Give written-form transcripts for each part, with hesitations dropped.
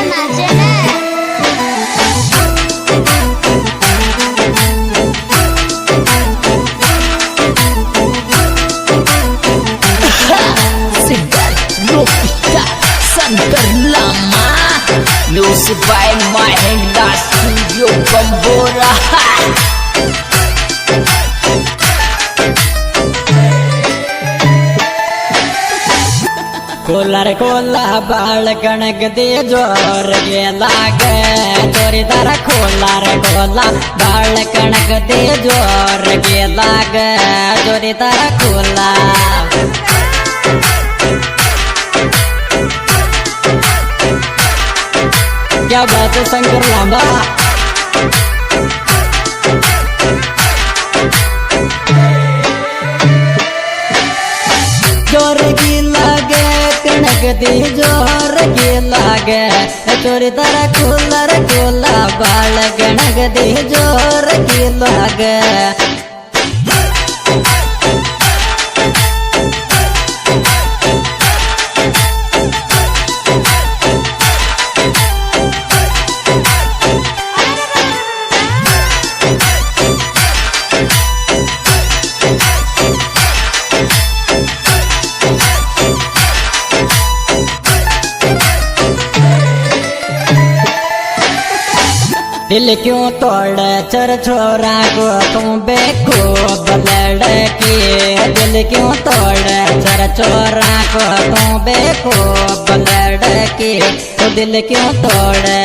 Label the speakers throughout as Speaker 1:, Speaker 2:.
Speaker 1: नाचे ने
Speaker 2: Music by Mahendra Studio Bambora.
Speaker 3: कोला रे कोला बाल कणक दे जोर गे लागे तोरी दर कोला रे कोला बाल कणक दे जोर गे लागे तोरी दर कोला क्या बात है शंकर लांबा जोर की लागे कणक दी जोर की लागे चोरी तारा कोलर कोला बाल कणक दी जोर की लागे दिल क्यों तोड़ चर छोरा को तुम बेखूब लड़की दिल क्यों तोड़ चर छोरा को तुम बेखूब लड़की तो दिल क्यों तोड़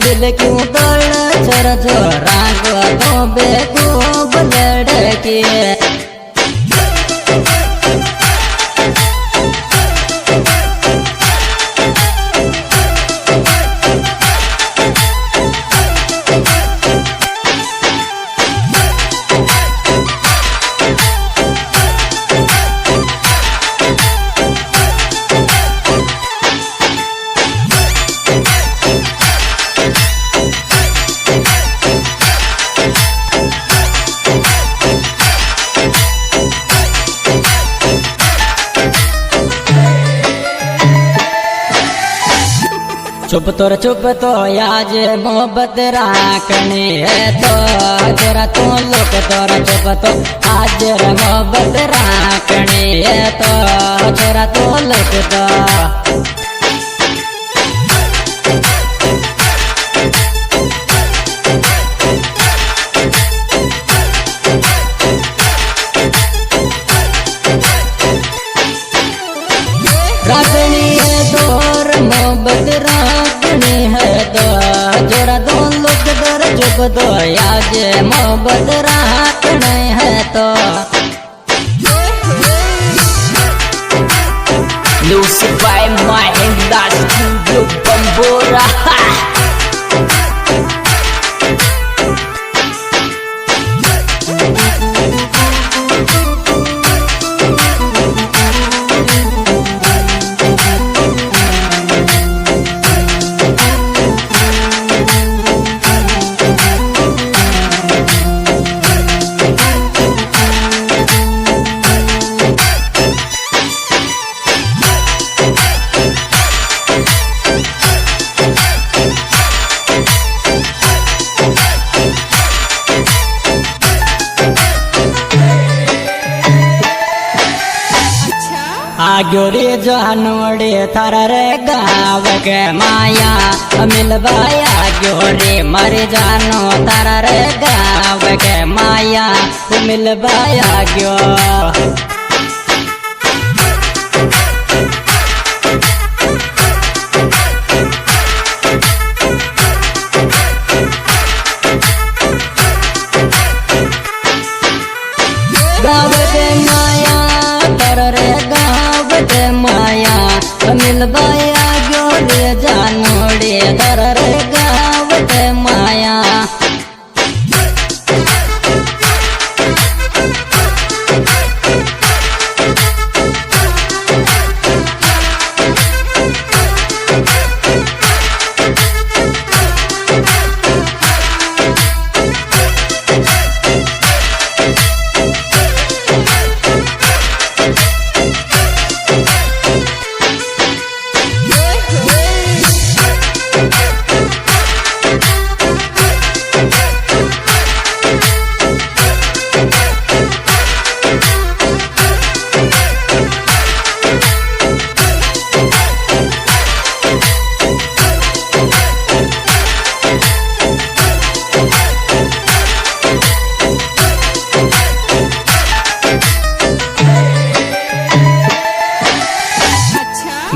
Speaker 3: दिल क्यों तोड़ चर छोरा को तो बेखूब लड़की चुप तो आज मोहब्बत राखनी है तो तेरा तू लोग तोरा चुप तो आज मोहब्बत राखनी है तो तेरा तू लोग तो राखनी है तोर मोहब्बत राखनी है तो जोरा दो लोग दर चुप दो आज मोहब्बत राखनी है तो
Speaker 2: Music by Mahendra Studio Bambora.
Speaker 3: आग्यो रे जानोड़े थारा रे गाँव के माया मिलवाया ग्यो रे मरे जानो तारा रे गाँव के माया मिलवाया ग्यो गाँव के माया तारा रे गाँव के माया मिलवाया ग्यो रे जानोड़े तारा रे गाँव के माया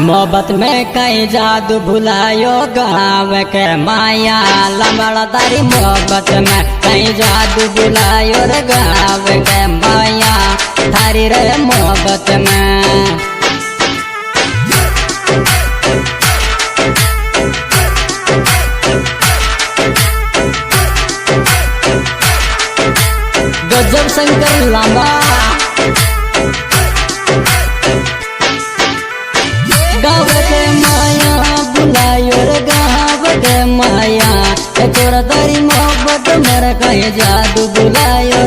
Speaker 3: मोहब्बत में कई जादू भुलायो गाँव के माया लमड़दारी मोहब्बत में कई जादू भुलायो रे गाँव के माया थारी रे मोहब्बत में। गजब शंकर लांबा गाँव के माया बुलायो रे गाँव के माया तोरा दारी मोहब्बत मेरा कहे जादू बुलायो